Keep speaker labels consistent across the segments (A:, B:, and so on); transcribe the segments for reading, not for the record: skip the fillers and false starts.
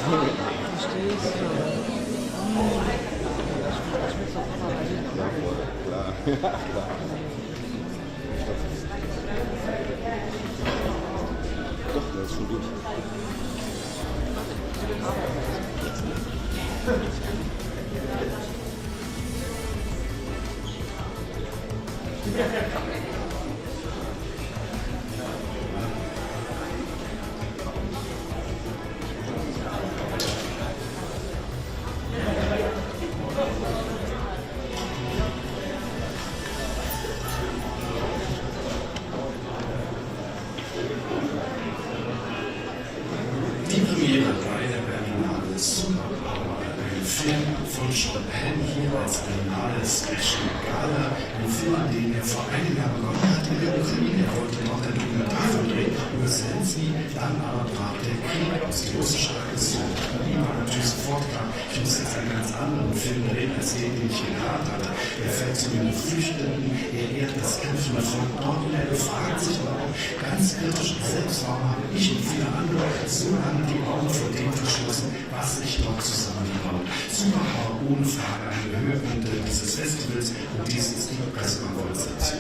A: Doch, der ist schon durch.
B: Die Premiere bei der Berlinale Superpower, ein Film von Sean Penn hier als Berlinale Special Gala, ein Film, an den er vor einem Jahr begonnen hat in der Ukraine. Er wollte noch einen Dokumentarfilm drehen über Zelensky, dann aber brach der Krieg aus, die russische Aggression. Ihm war natürlich sofort klar, ich muss jetzt einen ganz anderen Film drehen, als den ich hier gehabt hatte. Er fällt zu den Geflüchteten, er ehrt das Kämpfen von dort und er befragt sich aber auch ganz kritisch selbst, warum habe ich und viele andere so lange die Augen vor dem verschlossen, was sich dort zusammenbaut. Superpower ohne Frage eine der Höhepunkte dieses Festivals und dies ist die Pressekonferenz dazu.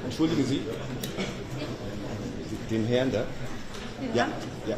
A: Entschuldigen Sie, den Herrn da? Ja, ja.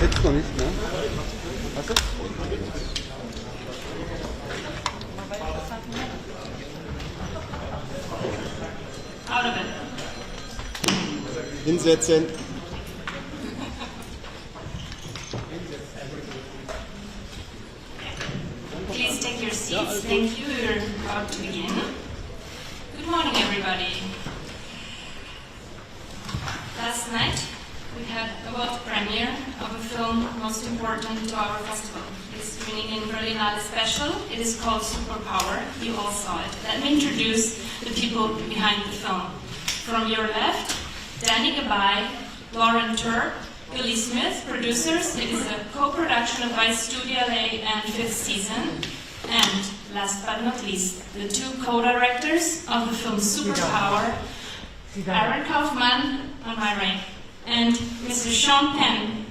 A: Jetzt noch nicht, ne? Hast du?
C: Out of it.
A: Hinsetzen.
C: Please take your seats. Thank you. We're about to begin. Good morning, everybody. Last night, we had a world premiere of a film most important to our festival. It's screening in Berlinale Special. It is called Superpower. You all saw it. Let me introduce the people behind the film. From your left, Danny Gabay, Lauren Turp, Billy Smith, producers. It is a co-production of Vice Studio LA and Fifth Season. And last but not least, the two co-directors of the film Superpower, Aaron Kaufman on my right, and Mr. Sean Penn.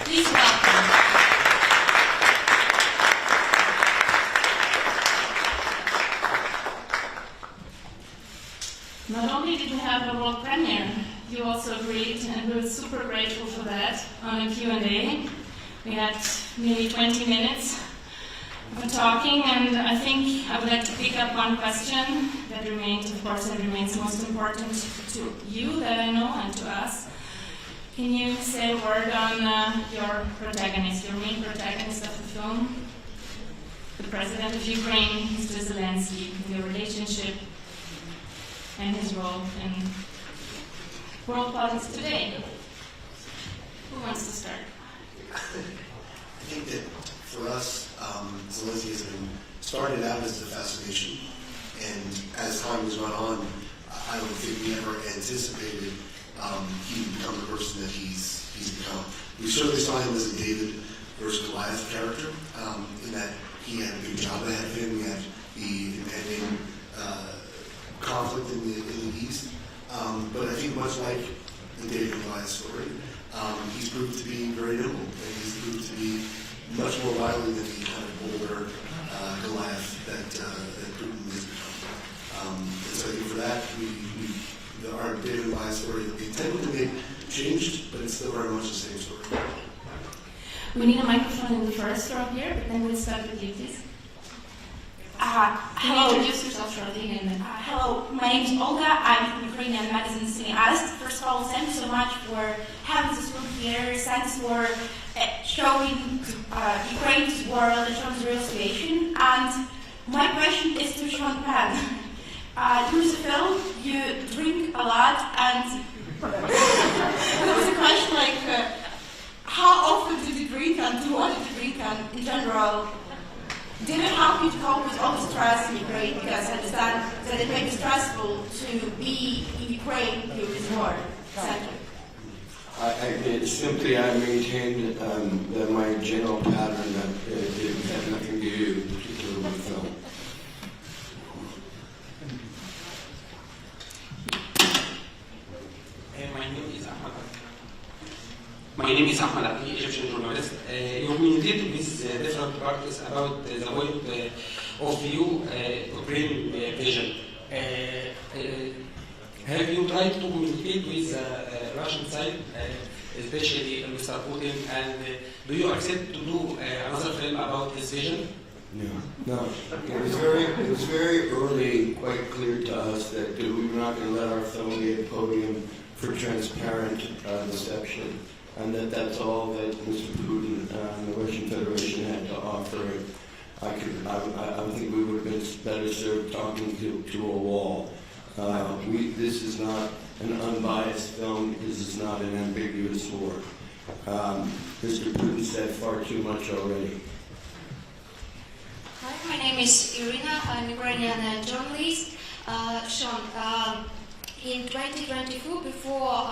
C: Please welcome. Not only did we have a world premiere, you also agreed, and we were super grateful for that, on a Q&A. We had nearly 20 minutes of talking, and I think I would like to pick up one question that remained, of course, and remains most important to you that I know and to us. Can you say a word on your protagonist, your main protagonist of the film? The president of Ukraine, Mr. Zelensky, your relationship and his role in world politics today. Who wants to start?
B: I think that for us, Zelensky has been started out as a fascination, and as time has gone on, I don't think we ever anticipated he would become the person that he's become. We certainly saw him as a David versus Goliath character, in that he had a big job ahead of him. He had the impending conflict in the East. But I think much like the David and Goliath story, he's proved to be very nimble, and he's proved to be much more wily than the kind of older Goliath that Putin has become. And so I think for that, our David and Goliath story, the intent may have changed, but it's still very much the same story.
C: We need a microphone in the first row here, but then we'll start with you, please.
D: Hello.
C: Introduce yourself shortly.
D: Hello, my name is Olga. I'm from Ukrainian magazine Cineast. First of all, thank you so much for having this room here. Thanks for showing Ukraine to the world and showing the real situation. And my question is to Sean Penn. During the film, you drink a lot, and there was a question like, how often did you drink, and what did you drink, and in general, did it help you to cope with all the stress in Ukraine? Because I understand that it may be stressful to be in Ukraine during this war. Thank you.
E: I maintained my general pattern that it had nothing to do particularly with film.
F: My name is Ahmed Ali, Egyptian journalist. You communicated with different parties about the point of view Ukraine vision. Have you tried to communicate with the Russian side, especially Mr. Putin, and do you accept to do another film about this vision?
E: No. It was very early, quite clear to us that we were not going to let our film be a podium for transparent deception, and that's all that Mr. Putin and the Russian Federation had to offer. I think we would have been better served talking to a wall. This is not an unbiased film. This is not an ambiguous war. Mr. Putin said far too much already.
G: Hi, my name is Irina. I'm a Ukrainian journalist. Sean, in 2024, before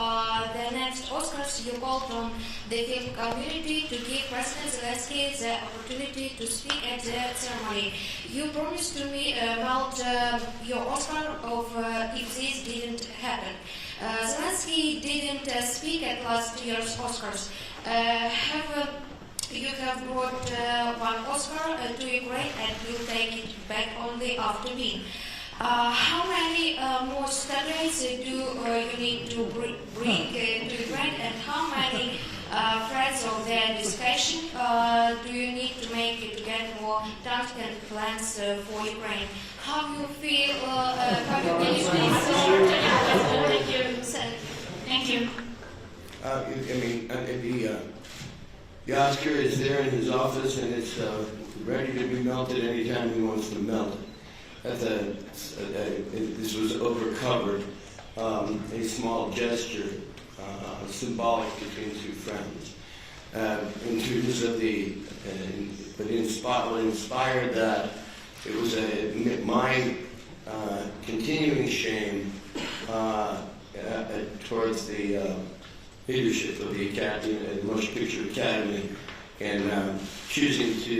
G: the next Oscars, you called on the film community to give President Zelensky the opportunity to speak at the ceremony. You promised to me about your Oscar if this didn't happen. Zelensky didn't speak at last year's Oscars. You have brought one Oscar to Ukraine and will take it back only after me. How many more statues do you need to bring to Ukraine, and how many threads of their discussion do you need to make it to get more tasks and plans for Ukraine? How you feel? How you
C: Thank you.
E: The Oscar is there in his office, and it's ready to be melted anytime he wants to melt it. This was overcovered, a small gesture, symbolic between two friends. In terms of what inspired that, it was my continuing shame towards the leadership of the Academy, the Motion Picture Academy, and choosing to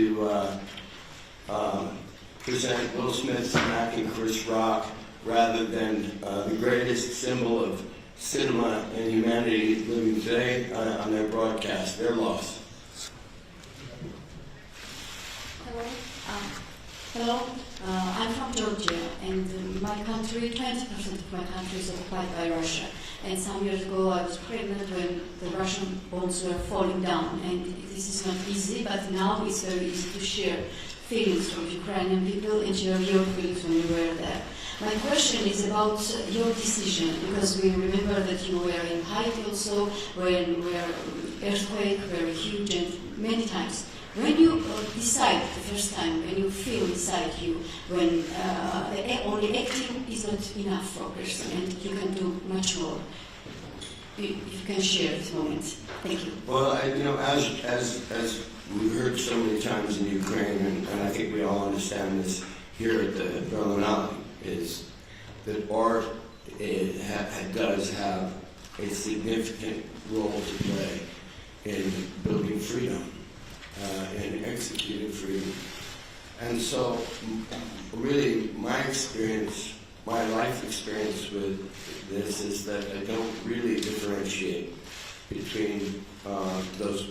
E: present Will Smith smacking Chris Rock rather than the greatest symbol of cinema and humanity living today on their broadcast, their loss.
H: Hello, I'm from Georgia, and my country, 20% of my country is occupied by Russia. And some years ago I was pregnant when the Russian bombs were falling down, and this is not easy, but now it's very easy to share feelings from Ukrainian people and share your feelings when you were there. My question is about your decision, because we remember that you were in Haiti also, when earthquake very huge and many times. When you decide the first time, when you feel inside you, when only acting is not enough for a person and you can do much more. if you can share this moment. Thank you.
E: Well, as we've heard so many times in Ukraine, and I think we all understand this here at the Berlinale, is that art does have a significant role to play in building freedom, and executing freedom. And so, really, my life experience with this is that I don't really differentiate between those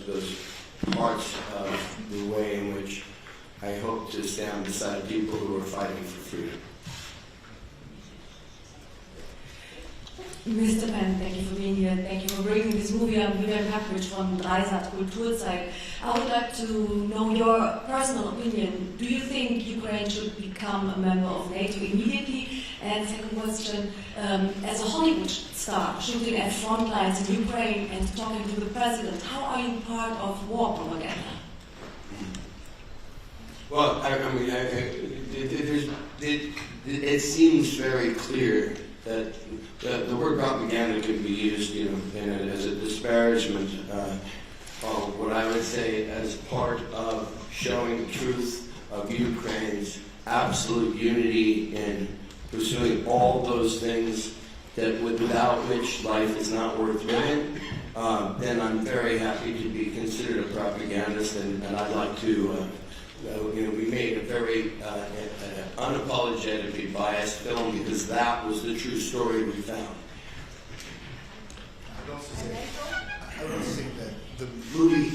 E: parts of the way in which I hope to stand beside people who are fighting for freedom.
I: Mr. Penn, thank you for being here. Thank you for bringing this movie. I'm Vivian Hackridge from Dreisat Kulturzeit. I would like to know your personal opinion. Do you think Ukraine should become a member of NATO immediately? And second question, as a Hollywood star shooting at front lines in Ukraine and talking to the president, how are you part of war propaganda?
E: Well, it seems very clear that the word propaganda can be used, as a disparagement. What I would say as part of showing the truth of Ukraine's absolute unity in pursuing all those things that without which life is not worth living, then I'm very happy to be considered a propagandist, and I'd like to. We made a very unapologetically biased film because that was the true story we found.
J: I would also think that the movie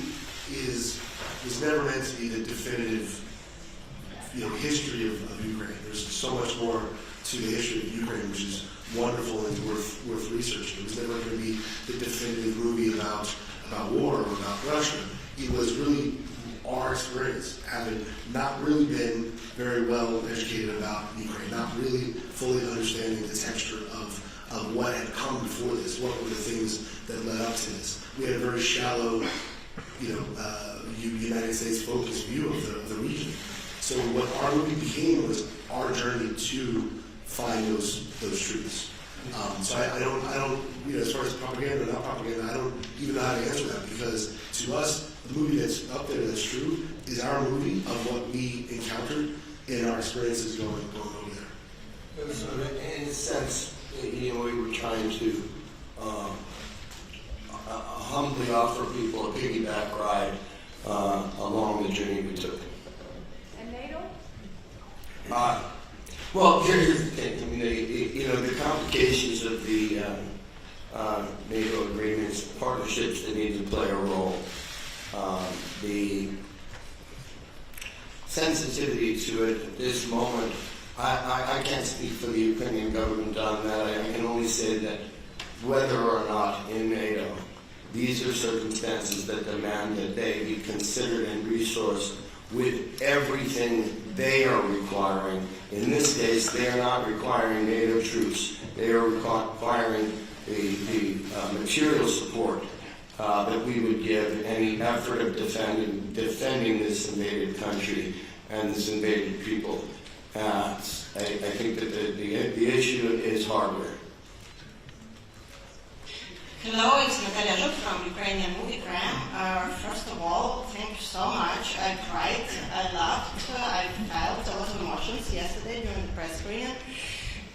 J: was never meant to be the definitive, history of Ukraine. There's so much more to the history of Ukraine, which is wonderful and worth researching. It was never going to be the definitive movie about war or about Russia. It was really our experience, having not really been very well educated about Ukraine, not really fully understanding the texture of what had come before this, what were the things that led up to this. We had a very shallow, United States focused view of the region. So what our movie became was our journey to find those truths. So I don't, as far as propaganda or not propaganda, I don't even know how to answer that, because to us, the movie that's up there that's true is our movie of what we encountered in our experiences going over there.
E: So in a sense, we were trying to humbly offer people a piggyback ride along the journey we took.
I: And NATO?
E: Well, here's the thing. The complications of the NATO agreements, partnerships that need to play a role. The sensitivity to it at this moment, I can't speak for the Ukrainian government on that. I can only say that whether or not in NATO, these are circumstances that demand that they be considered and resourced with everything they are requiring. In this case, they are not requiring NATO troops. They are requiring the material support that we would give any effort of defending this invaded country and this invaded people. I think that the issue is hardware.
K: Hello, it's Natalia Zhuk from Ukrainian Movie Gram. First of all, thank you so much. I cried, I laughed, I felt a lot of emotions yesterday during the press screening.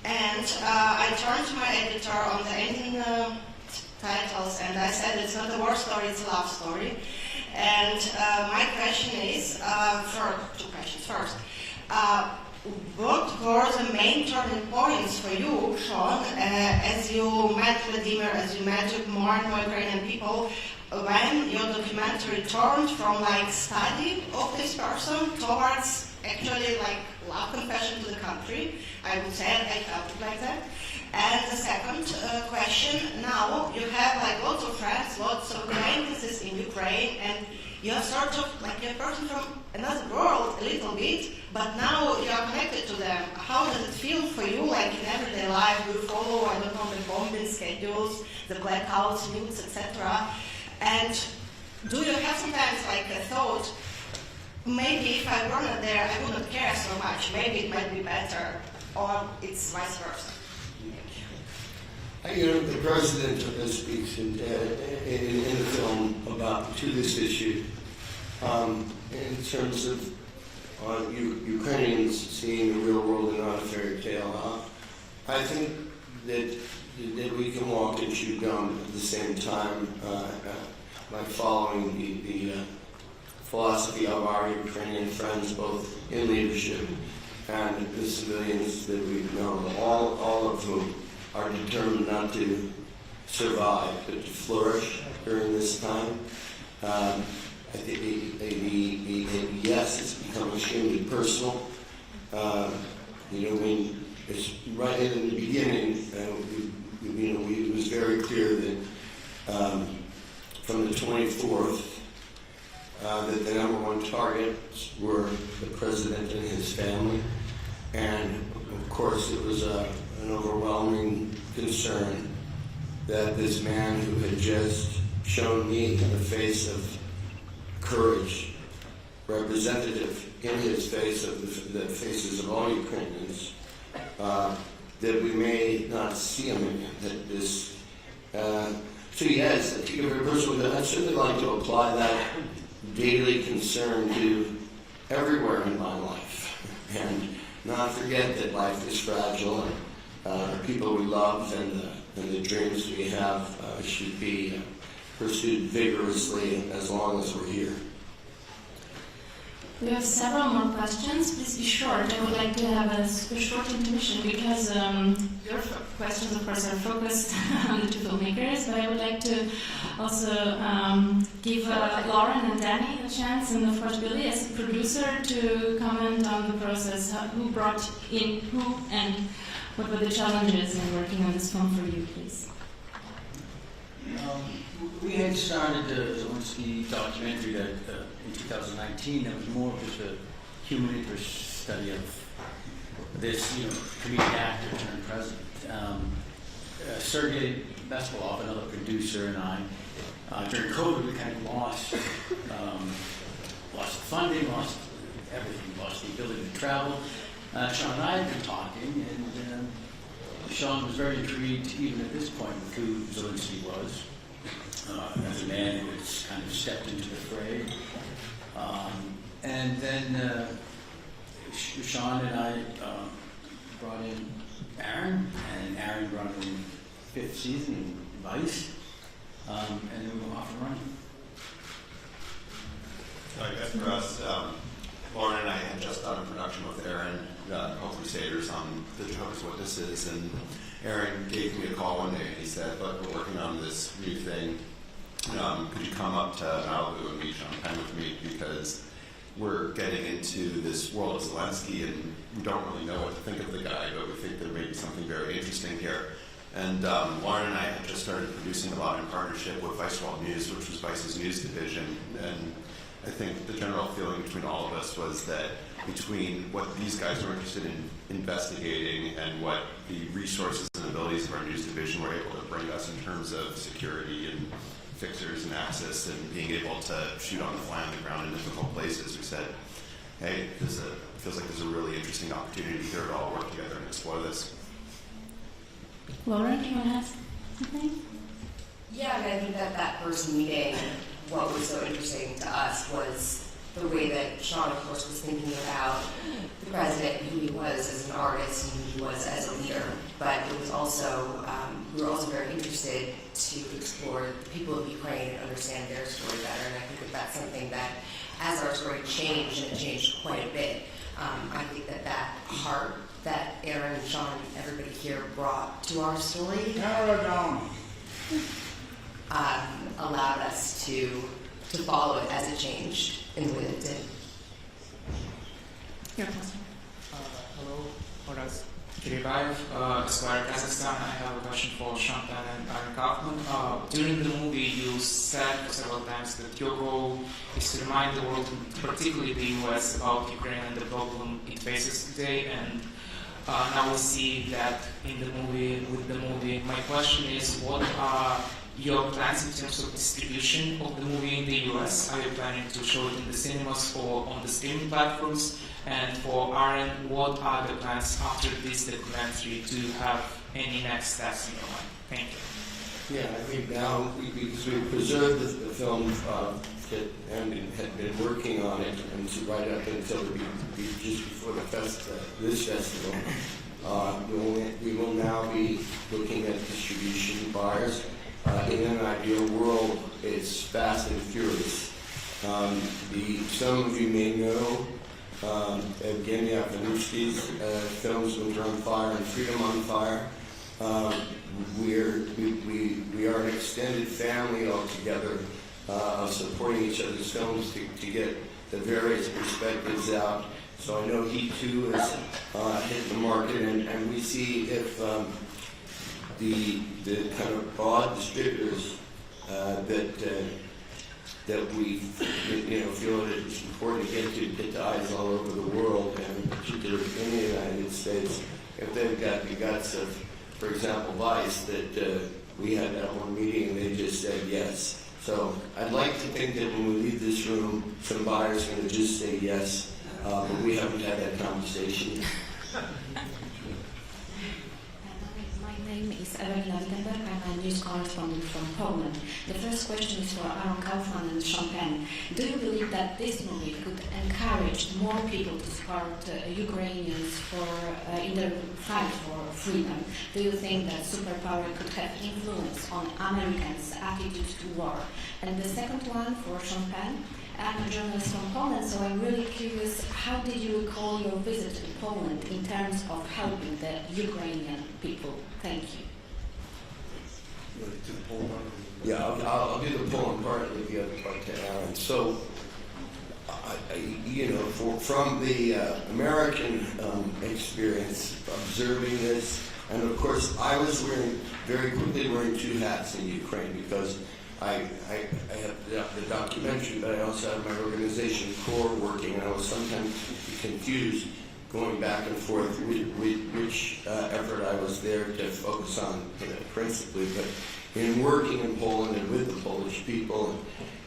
K: And I turned to my editor on the ending titles and I said it's not a war story, it's a love story. And my question is, two questions. First, what were the main turning points for you, Sean, as you met Vladimir, as you met more and more Ukrainian people, when your documentary turned from study of this person towards actually love confession to the country? I would say I felt it like that. And the second question, now you have lots of friends, lots of acquaintances in Ukraine, and you're sort of you're a person from another world a little bit, but now you are connected to them. How does it feel for you, in everyday life? Do you follow, I don't know, the bombing schedules, the blackouts, news, etc.? And do you have sometimes a thought, maybe if I were not there, I wouldn't care so much, maybe it might be better, or it's vice versa?
E: The president speaks in the film to this issue in terms of Ukrainians seeing the real world and not a fairy tale. I think that we can walk and chew gum at the same time by following the philosophy of our Ukrainian friends, both in leadership and the civilians that we've known, all of whom are determined not to survive, but to flourish during this time. I think yes, it's become extremely personal. When it's right in the beginning, it was very clear that from the 24th, that the number one targets were the president and his family, and of course it was an overwhelming concern that this man who had just shown me the face of courage, representative in his face of the faces of all Ukrainians, that we may not see him again. That this, so yes, I'd certainly like to apply that daily concern to everywhere in my life, and not forget that life is fragile, and the people we love and the dreams we have should be pursued vigorously as long as we're here.
C: We have several more questions. Please be short. I would like to have a short intermission because your questions, of course, are focused on the two filmmakers, but I would like to also give Lauren and Danny a chance, and of course Billy as a producer, to comment on the process. Who brought in who, and what were the challenges in working on this film for you, please?
L: We had started the Zelensky documentary that in 2019 that was more of just a human interest study of this, comedic actor turned president. Sergei Beskolov, another producer, and I, during COVID, we kind of lost the funding, lost everything, lost the ability to travel. Sean and I had been talking, and Sean was very intrigued, even at this point, with who Zelensky was. As a man who has kind of stepped into the fray. And then Sean and I brought in Aaron, and Aaron brought in fifth season in Vice, and then we were off and running.
M: I guess for us, Lauren and I had just done a production with Aaron, Called Crusaders, on the Jehovah's Witnesses, and Aaron gave me a call one day and he said, "Look, we're working on this new thing. Could you come up to Malibu and meet Sean Penn with me, because we're getting into this world of Zelensky and we don't really know what to think of the guy, but we think there may be something very interesting here." And Lauren and I had just started producing a lot in partnership with Vice World News, which was Vice's news division, and I think the general feeling between all of us was that between what these guys were interested in investigating and what the resources and abilities of our news division were able to bring us in terms of security and fixers and access and being able to shoot on the fly on the ground in difficult places, we said, hey, feels like there's a really interesting opportunity here to all work together and explore this.
C: Lauren, do you want to ask something?
N: Yeah, I mean, I think that first meeting, what was so interesting to us was the way that Sean, of course, was thinking about the president, who he was as an artist and who he was as a leader. But it was also, we were also very interested to explore the people of Ukraine and understand their story better. And I think that that's something that, as our story changed, and it changed quite a bit, I think that heart that Aaron and Sean and everybody here brought to our story allowed us to follow it as it changed in the way that it did.
C: Your question.
O: Hello, Horaz Kiribayev, Esquire, Kazakhstan. I have a question for Sean Penn and Aaron Kaufman. During the movie, you said several times that your goal is to remind the world, particularly the US, about Ukraine and the problem it faces today. And now we see that in the movie, with the movie. My question is, what are your plans in terms of distribution of the movie in the US? Are you planning to show it in the cinemas or on the streaming platforms? And for Aaron, what are the plans after this documentary to have any next steps in your mind? Thank you.
E: Yeah, I think now, because we preserved the film and had been working on it, and so right up until just before this festival, we will now be looking at distribution buyers. In an ideal world, it's fast and furious. Some of you may know Evgeny Afanushky's films Winter on Fire and Freedom on Fire. We are an extended family altogether of supporting each other's films to get the various perspectives out. So I know he too has hit the market, and we see if the kind of broad distributors that we feel that it's important to get to eyes all over the world, and particularly in the United States, if they've got the guts of, for example, Vice, that we had that one meeting and they just said yes. So I'd like to think that when we leave this room, some buyers are going to just say yes, but we haven't had that conversation yet.
H: My name is Ewelina Wittenberg. I'm a news correspondent from Poland. The first question is for Aaron Kaufman and Sean Penn. Do you believe that this movie could encourage more people to support Ukrainians in their fight for freedom? Do you think that superpower could have influence on Americans' attitude to war? And the second one for Sean Penn. I'm a journalist from Poland, so I'm really curious, how did you recall your visit to Poland in terms of helping the Ukrainian people? Thank you.
J: You want to do the Poland part?
E: Yeah, I'll do the Poland part and leave the other part to Aaron. So, from the American experience, observing this, and of course, I was very quickly wearing two hats in Ukraine, because I have the documentary, but I also have my organization core working, and I was sometimes confused going back and forth which effort I was there to focus on principally. But in working in Poland and with the Polish people, and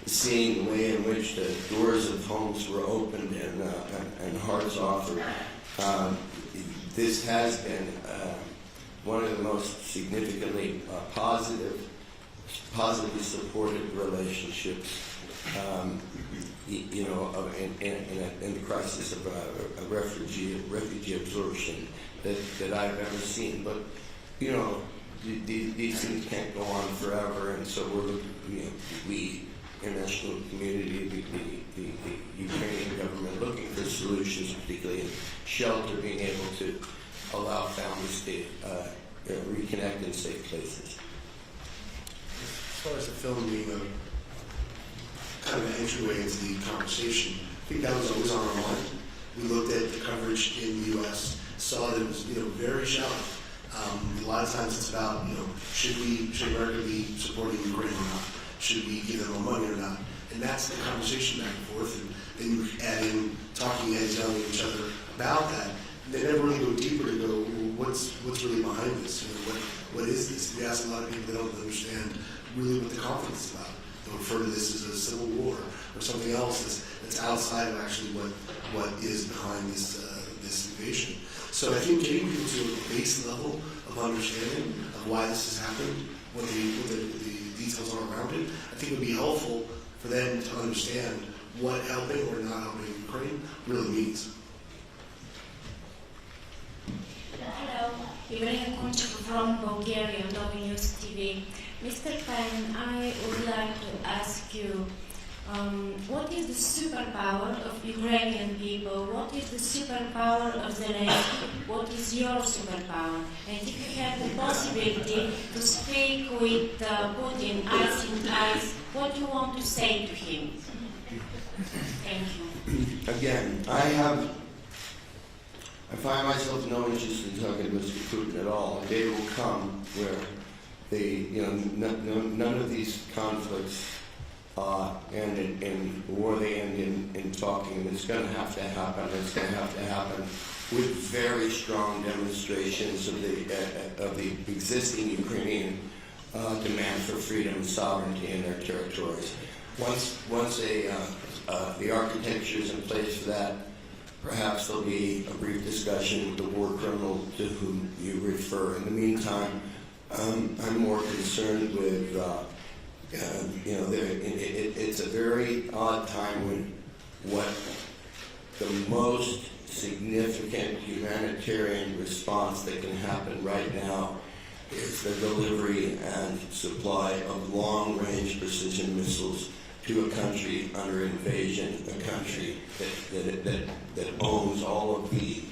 E: seeing the way in which the doors of homes were opened and hearts offered, this has been one of the most significantly positively supported relationships, in the crisis of refugee absorption that I've ever seen. But these things can't go on forever, and so we international community, the Ukrainian government, looking for solutions, particularly in shelter, being able to allow families to reconnect in safe places.
J: As far as the film being kind of an entryway into the conversation, I think that was always on our mind. We looked at the coverage in the U.S., saw that it was very shallow. A lot of times it's about should America be supporting Ukraine or not? Should we give them more money or not? And that's the conversation back and forth. And then you add in talking heads yelling at each other about that. They never really go deeper to go, well, what's really behind this? What is this? We ask a lot of people that don't understand really what the conflict is about. They'll refer to this as a civil war or something else that's outside of actually what is behind this invasion. So I think getting people to a base level of understanding of why this has happened, what the details are around it, I think would be helpful for them to understand what helping or not helping Ukraine really means.
P: Hello, Ibrahim Kunchuk from Bulgaria, Novi News TV. Mr. Penn, I would like to ask you, what is the superpower of Ukrainian people? What is the superpower of Zelensky? What is your superpower? And if you have the possibility to speak with Putin eyes in eyes, what do you want to say to him? Thank you.
E: Again, I find myself no interest in talking to Mr. Putin at all. A day will come where none of these conflicts end in war. They end in talking, and it's going to have to happen. It's going to have to happen with very strong demonstrations of the existing Ukrainian demand for freedom and sovereignty in their territories. Once the architecture is in place for that, perhaps there'll be a brief discussion with the war criminal to whom you refer. In the meantime, I'm more concerned with, it's a very odd time when what the most significant humanitarian response that can happen right now is the delivery and supply of long-range precision missiles to a country under invasion, a country that owns all of the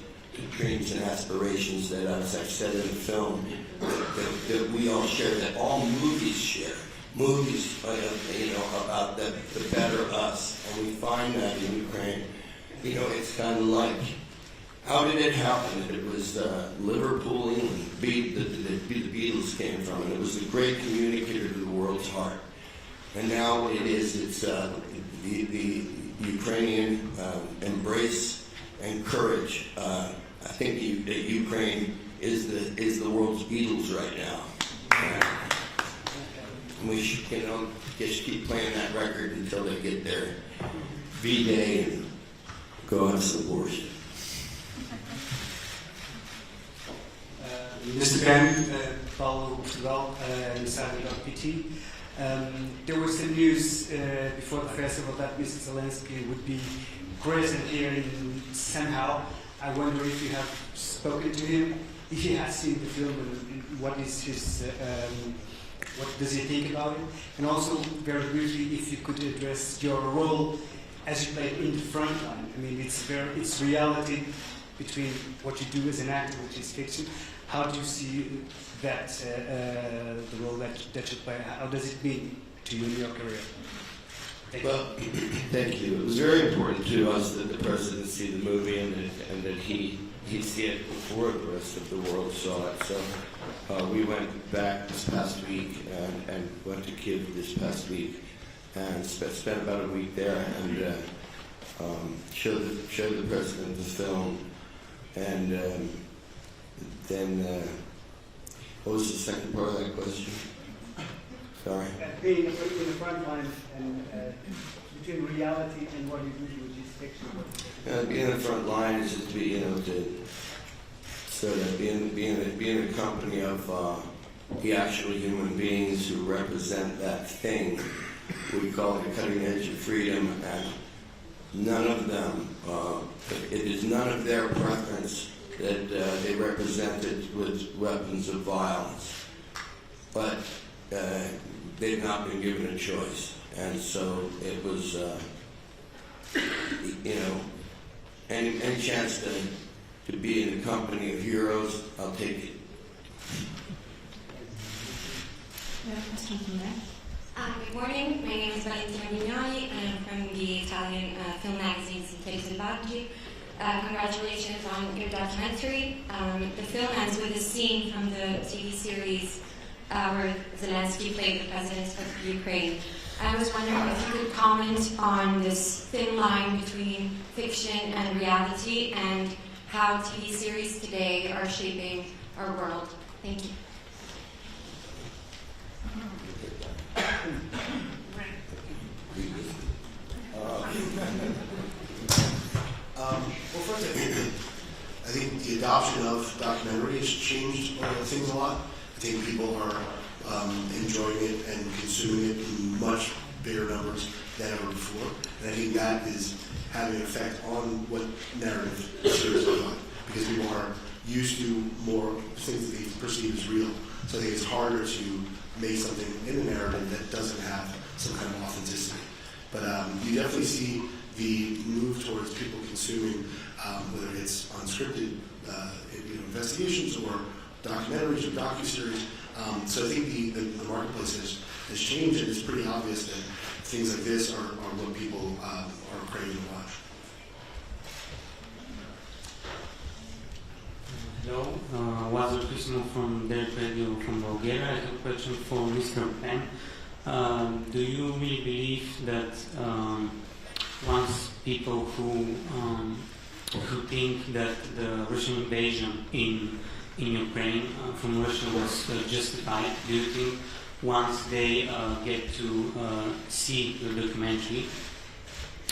E: dreams and aspirations that, as I've said in the film, that we all share, that all movies share. Movies, about the better us, and we find that in Ukraine. It's kind of like, how did it happen? It was Liverpool, England, the Beatles came from, and it was the great communicator to the world's heart. And now what it is, it's the Ukrainian embrace and courage. I think that Ukraine is the world's Beatles right now. And we should, just keep playing that record until they get their V-Day and go have some abortion.
Q: Mr. Ben, Paulo Portugal, Missado.pt. There was some news before the festival that Mr. Zelensky would be present here somehow. I wonder if you have spoken to him, if he has seen the film, and what is his, what does he think about it? And also, very briefly, if you could address your role as you play in the front line. I mean, it's reality between what you do as an actor, which is fiction. How do you see that, the role that you play? How does it mean to you in your career?
E: Thank you. It was very important to us that the president see the movie and that he see it before the rest of the world saw it. So we went back this past week and went to Kyiv this past week and spent about a week there and showed the president the film. And then, what was the second part of that question? Sorry.
Q: Being in the front line and between reality and what you do, which is fiction.
E: Being in the front line is just be in the company of the actual human beings who represent that thing we call the cutting edge of freedom, and none of them, it is none of their preference that they represent it with weapons of violence. But they've not been given a choice. And so it was, any chance to be in the company of heroes, I'll take it.
R: Good morning, my name is Valentina Mignoli and I'm from the Italian film magazine TVBS Selvaggi. Congratulations on your documentary. The film ends with a scene from the TV series where Zelensky played the president of Ukraine. I was wondering if you could comment on this thin line between fiction and reality and how TV series today are shaping our world. Thank you.
J: Well, first, I think the adoption of documentary has changed things a lot. I think people are enjoying it and consuming it in much bigger numbers than ever before. And I think that is having an effect on what narrative series are like, because people are used to more things that they perceive as real. So I think it's harder to make something in the narrative that doesn't have some kind of authenticity. But you definitely see the move towards people consuming, whether it's unscripted investigations or documentaries or docuseries. So I think the marketplace has changed, and it's pretty obvious that things like this are what people are craving to watch.
S: Hello, Lazar Krismo from Derek Radio from Bulgaria. I have a question for Mr. Penn. Do you really believe that once people who think that the Russian invasion in Ukraine from Russia was justified, do you think once they get to see the documentary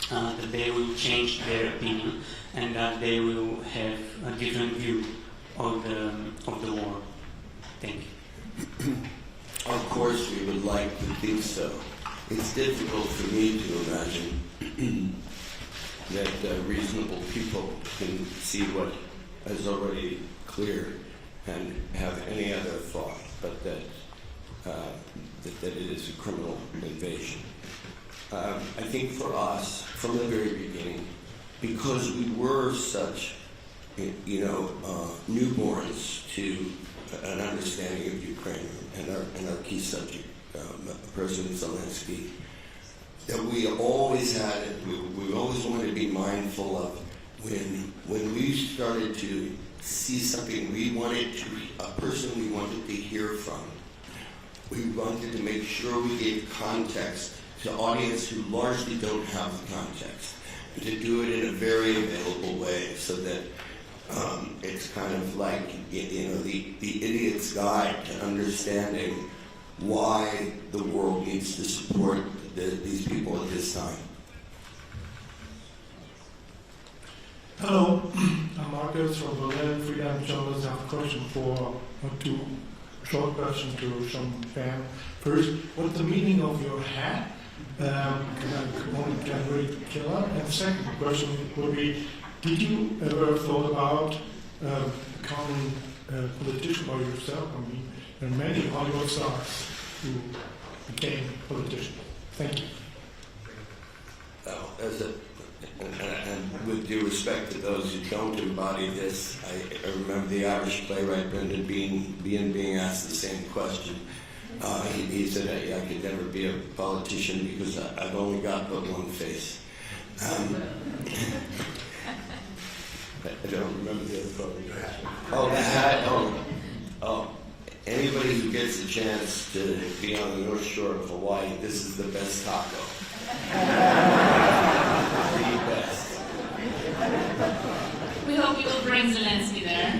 S: that they will change their opinion and that they will have a different view of the war? Thank you.
E: Of course, we would like to think so. It's difficult for me to imagine that reasonable people can see what is already clear and have any other thought, but that it is a criminal invasion. I think for us, from the very beginning, because we were such, newborns to an understanding of Ukraine and our key subject, President Zelensky, that we always had, we always wanted to be mindful of when we started to see something a person we wanted to hear from. We wanted to make sure we gave context to audience who largely don't have the context, and to do it in a very available way, so that it's kind of like the idiot's guide to understanding why the world needs to support these people at this time.
T: Hello, I'm Marcus from Berlin, freelance journalist. I have a question two short questions to Sean Penn. First, what's the meaning of your hat? One can really killer. And the second question would be, did you ever thought about becoming a politician by yourself? I mean, there are many Hollywood stars who became politicians. Thank you.
E: Well, and with due respect to those who don't embody this, I remember the Irish playwright Brendan being asked the same question. He said, I could never be a politician because I've only got but one face. I don't remember the other part of the question. Oh, the hat. Oh. Anybody who gets a chance to be on the North Shore of Hawaii, this is the best taco. The best.
C: We hope you will bring Zelensky there.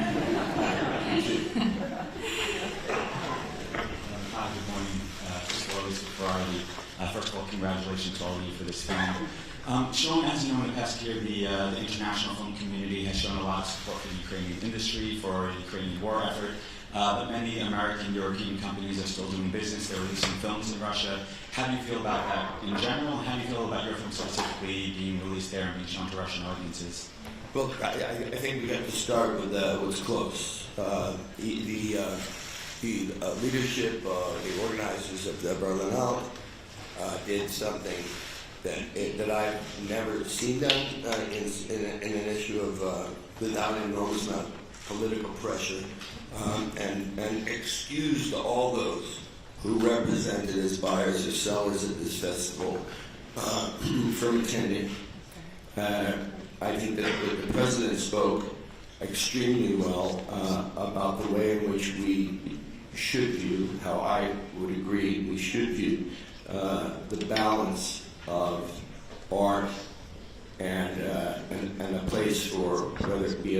U: Hi, good morning. First of all, Lisa Ferrari. First of all, congratulations to all of you for this film. Sean, as you know, in the past year, the international film community has shown a lot of support for the Ukrainian industry, for the Ukrainian war effort. But many American, European companies are still doing business. They're releasing films in Russia. How do you feel about that in general? How do you feel about your film specifically being released there and being shown to Russian audiences?
E: Well, I think we have to start with what's close. The leadership, the organizers of the Berlinale did something that I've never seen done in an issue of without an enormous amount of political pressure, and excused all those who represented as buyers or sellers at this festival from attending. I think that the President spoke extremely well about the way in which we should view, how I would agree, we should view the balance of art and a place for, whether it be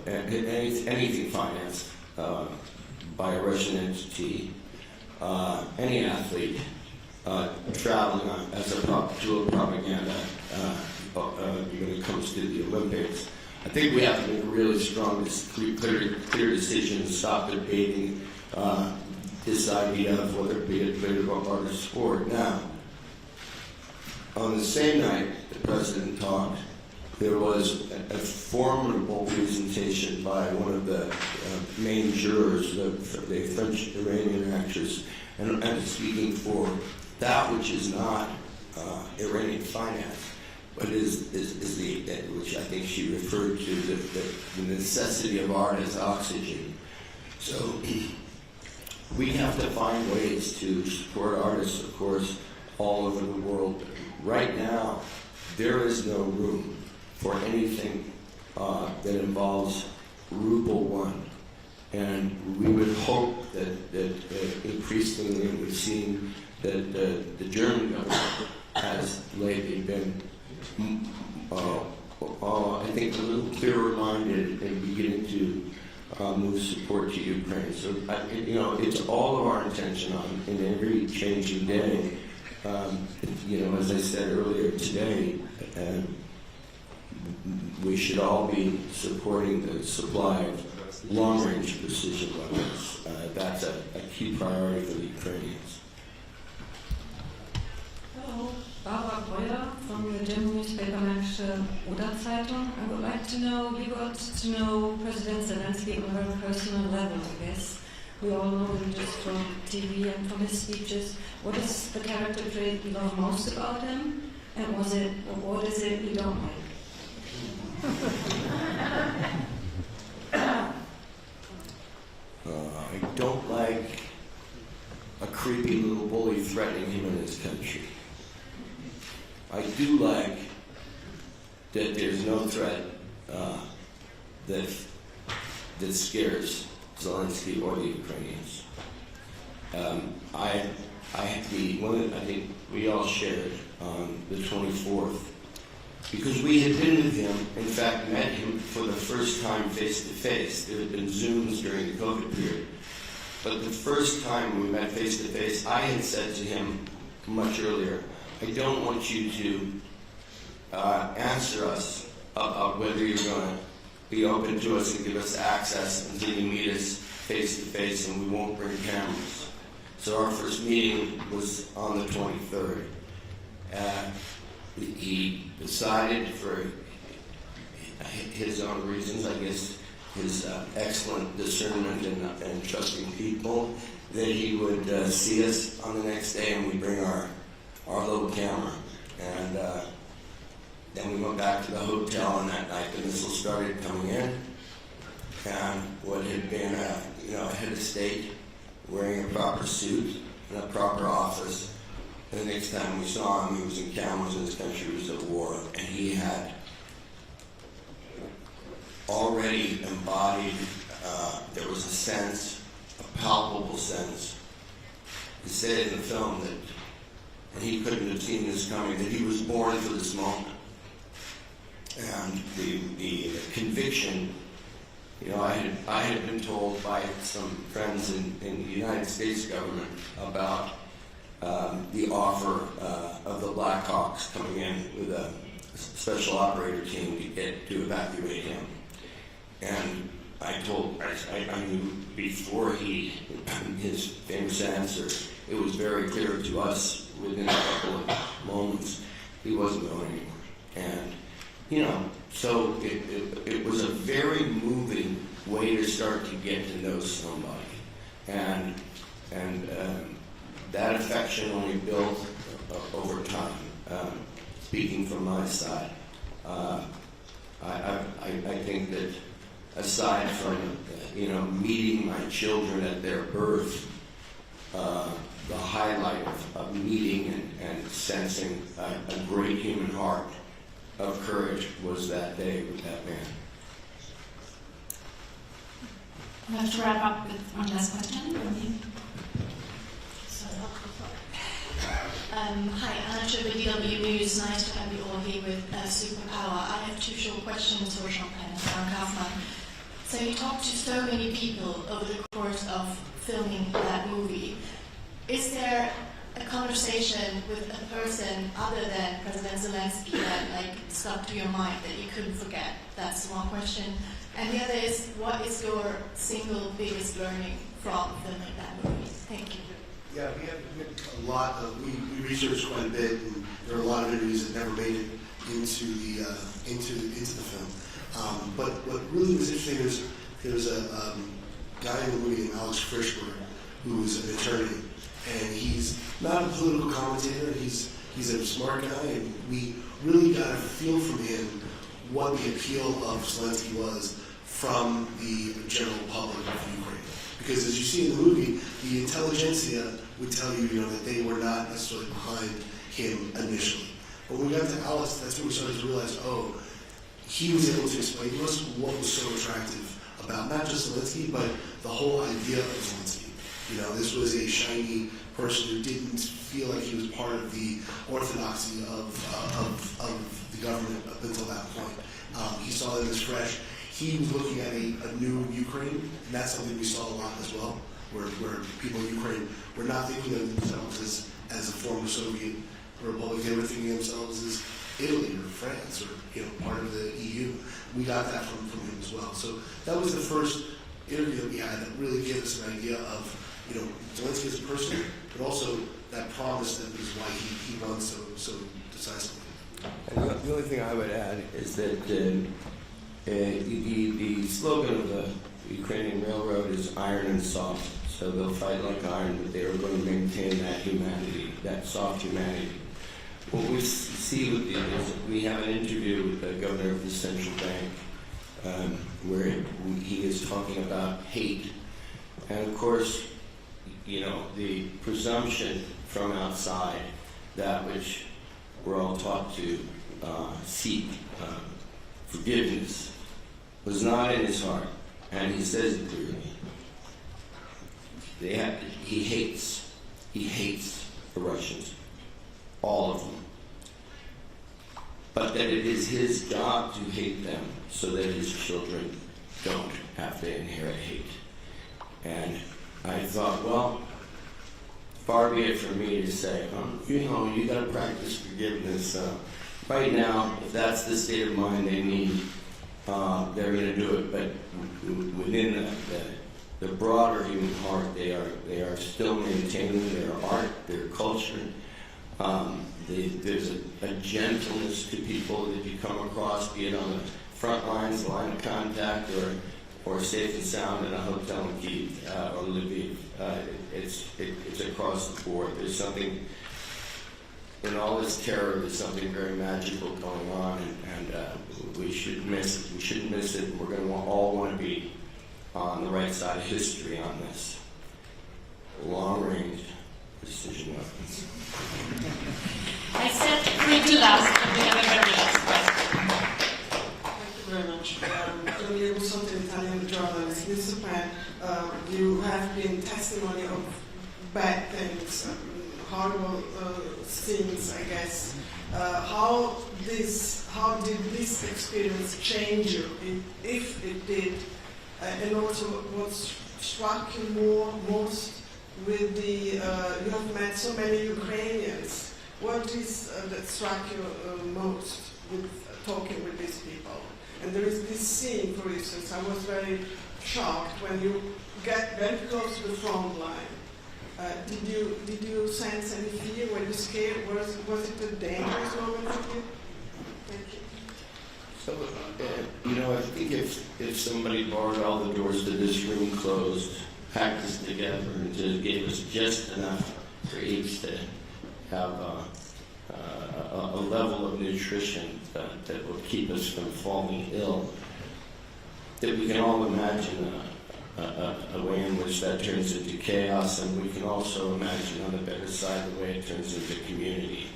E: anything financed by a Russian entity, any athlete traveling to a propaganda when it comes to the Olympics. I think we have to make a really strong, clear decision and stop debating this idea of whether it be a debate about art or sport. Now, on the same night the President talked, there was a formidable presentation by one of the main jurors, the French-Iranian actress, and speaking for that which is not Iranian finance, but is which I think she referred to, the necessity of art as oxygen. So we have to find ways to support artists, of course, all over the world. Right now, there is no room for anything that involves Ruble One. And we would hope that increasingly it would seem that the German government has lately been, I think, a little clearer-minded and beginning to move support to Ukraine. So, it's all of our intention in every changing day. As I said earlier today, we should all be supporting the supply long-range precision weapons. That's a key priority for the Ukrainians.
I: Hello, Barbara Breuer from the German newspaper Märkische Oder-Zeitung. I would like to know, you got to know President Zelensky on a very personal level, I guess. We all know him just from TV and from his speeches. What is the character trait you love most about him? And what is it you don't like?
E: I don't like a creepy little bully threatening him in his country. I do like that there's no threat that scares Zelensky or the Ukrainians. I think we all shared on the 24th, because we had been with him, in fact met him for the first time face to face. There had been Zooms during the COVID period. But the first time we met face to face, I had said to him much earlier, I don't want you to answer us about whether you're going to be open to us and give us access until you meet us face to face, and we won't bring cameras. So our first meeting was on the 23rd. He decided, for his own reasons, I guess his excellent discernment and trusting people, that he would see us on the next day, and we'd bring our little camera. And then we went back to the hotel, and that night the missiles started coming in. And what had been a head of state wearing a proper suit in a proper office, and the next time we saw him, he was in cameras, and his country was at war, and he had already embodied, there was a sense, a palpable sense. He said in the film that, and he couldn't have seen this coming, that he was born for this moment. And the conviction, I had been told by some friends in the United States government about the offer of the Blackhawks coming in with a special operator team to evacuate him. And I knew before his famous answer, it was very clear to us within a couple of moments he wasn't going anywhere. And so it was a very moving way to start to get to know somebody, and that affection only built over time. Speaking from my side, I think that aside from meeting my children at their birth, the highlight of meeting and sensing a great human heart of courage was that day with that man.
D: I'd like to wrap up with one last question.
I: Hi, Anna Chubba, DW News. Nice to have you all here with Superpower. I have two short questions for Jean-Pen and Aaron Kaufman. So you talked to so many people over the course of filming that movie. Is there a conversation with a person other than President Zelensky that stuck to your mind that you couldn't forget? That's one question. And the other is, what is your single biggest learning from filming that movie? Thank you.
J: Yeah, we had a lot of, we researched quite a bit, and there are a lot of interviews that never made it into the film. But what really was interesting is there was a guy in the movie named Alex Frischberg, who's an attorney, and he's not a political commentator. He's a smart guy, and we really got a feel from him what the appeal of Zelensky was from the general public of Ukraine. Because as you see in the movie, the intelligentsia would tell you, that they were not necessarily behind him initially. But when we got to Alex, that's when we started to realize, he was able to explain to us what was so attractive about not just Zelensky, but the whole idea of Zelensky. This was a shiny person who didn't feel like he was part of the orthodoxy of the government up until that point. He saw it as fresh. He was looking at a new Ukraine, and that's something we saw a lot as well, where people in Ukraine were not thinking of themselves as a former Soviet republic. They were thinking of themselves as Italy or France or part of the EU. We got that from him as well. So that was the first interview that we had that really gave us an idea of, Zelensky as a person, but also that promise that is why he runs so decisively.
E: And the only thing I would add is that the slogan of the Ukrainian railroad is iron and soft. So they'll fight like iron, but they are going to maintain that humanity, that soft humanity. What we see with is we have an interview with the governor of the central bank where he is talking about hate. And of course, the presumption from outside, that which we're all taught to seek forgiveness, was not in his heart. And he says it clearly. He hates the Russians, all of them. But that it is his job to hate them so that his children don't have to inherit hate. And I thought, well, far be it from me to say, you got to practice forgiveness. Right now, if that's the state of mind they need, they're going to do it. But within the broader human heart, they are still maintaining their art, their culture. There's a gentleness to people that you come across, be it on the front lines, line of contact, or safe and sound in a hotel in Kiev or Lviv. It's across the board. There's something in all this terror. There's something very magical going on, and we shouldn't miss it. We shouldn't miss it. We're going to all want to be on the right side of history on this. Long-range precision weapons.
C: I said 3 to last, and we have a very last question.
A: Thank you very much. Gianni Bussotti, Italian journalist. Mr. Pan, you have been testimony of bad things, horrible scenes, I guess. How did this experience change you, if it did? And also, what struck you most with you have met so many Ukrainians. What is that struck you most with talking with these people? And there is this scene, for instance, I was very shocked when you get very close to the front line. Did you sense any fear? Were you scared? Was it a dangerous moment for you? Thank you.
E: So, I think if somebody barred all the doors to this room closed, packed us together, and just gave us just enough for each to have a level of nutrition that will keep us from falling ill, that we can all imagine a way in which that turns into chaos, and we can also imagine on the better side the way it turns into community.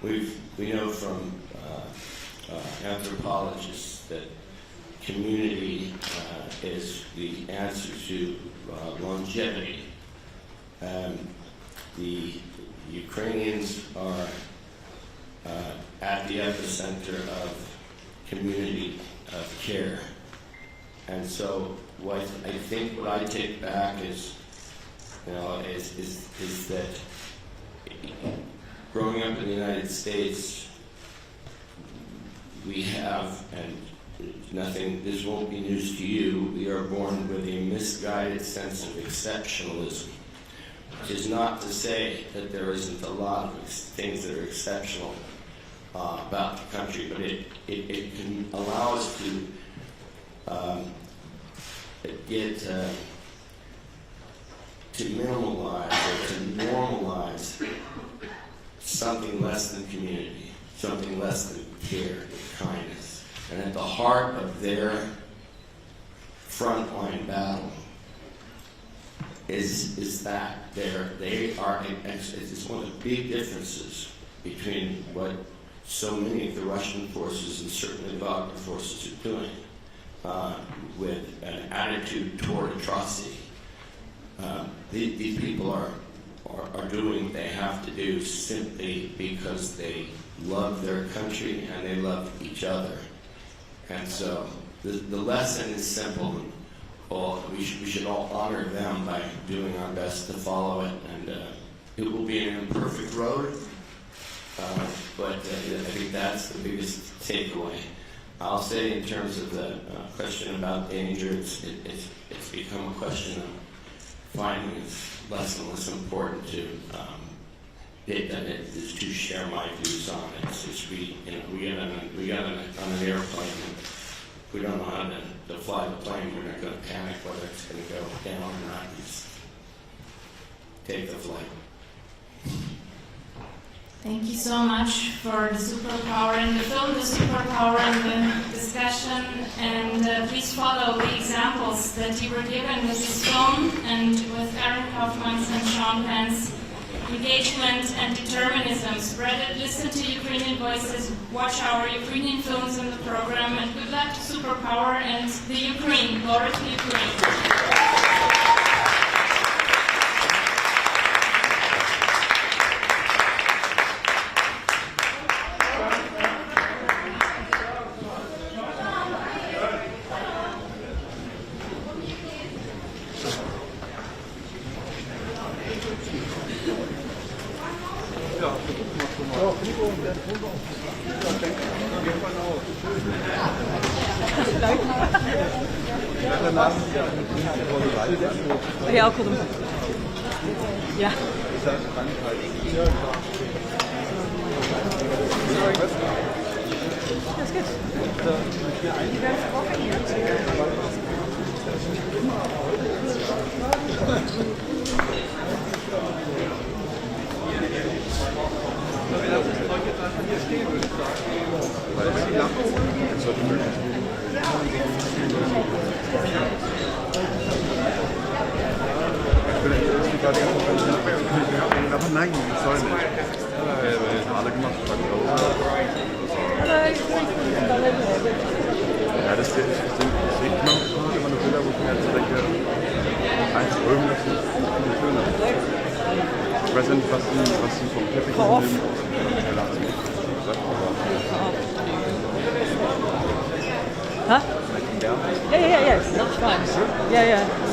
E: We know from anthropologists that community is the answer to longevity. The Ukrainians are at the epicenter of community of care. And so what I think what I take back is that growing up in the United States, we have, and this won't be news to you, we are born with a misguided sense of exceptionalism, which is not to say that there isn't a lot of things that are exceptional about the country, but it can allow us to get to minimalize or to normalize something less than community, something less than care, kindness. And at the heart of their frontline battle is that they are, it's one of the big differences between what so many of the Russian forces and certainly the Wagner forces are doing with an attitude toward atrocity. These people are doing what they have to do simply because they love their country and they love each other. And so the lesson is simple. We should all honor them by doing our best to follow it. And it will be an imperfect road, but I think that's the biggest takeaway. I'll say in terms of the question about danger, it's become a question of finding it's less and less important to to share my views on it. We get on an airplane, and if we don't know how to fly the plane, we're not going to panic whether it's going to go down or not. Just take the flight.
C: Thank you so much for the superpower in the film, the superpower in the discussion, and please follow the examples that you were given with this film and with Aaron Kaufman's and Sean Penn's engagement and determinism. Spread it, listen to Ukrainian voices, watch our Ukrainian films in the program, and good luck to Superpower and the Ukraine. Glory to Ukraine.
B: Her kom de. Ja. Das geht. Die werden kooperiert.
V: Aber nein, das soll nicht. Alle gemacht. Ja, das sieht man immer noch Bilder, wo ich mir jetzt denke, eins Römen, das ist schöner. Ich weiß nicht, was sie vom Teppich nehmen.
B: Huh? Yeah, it's fine. Yeah.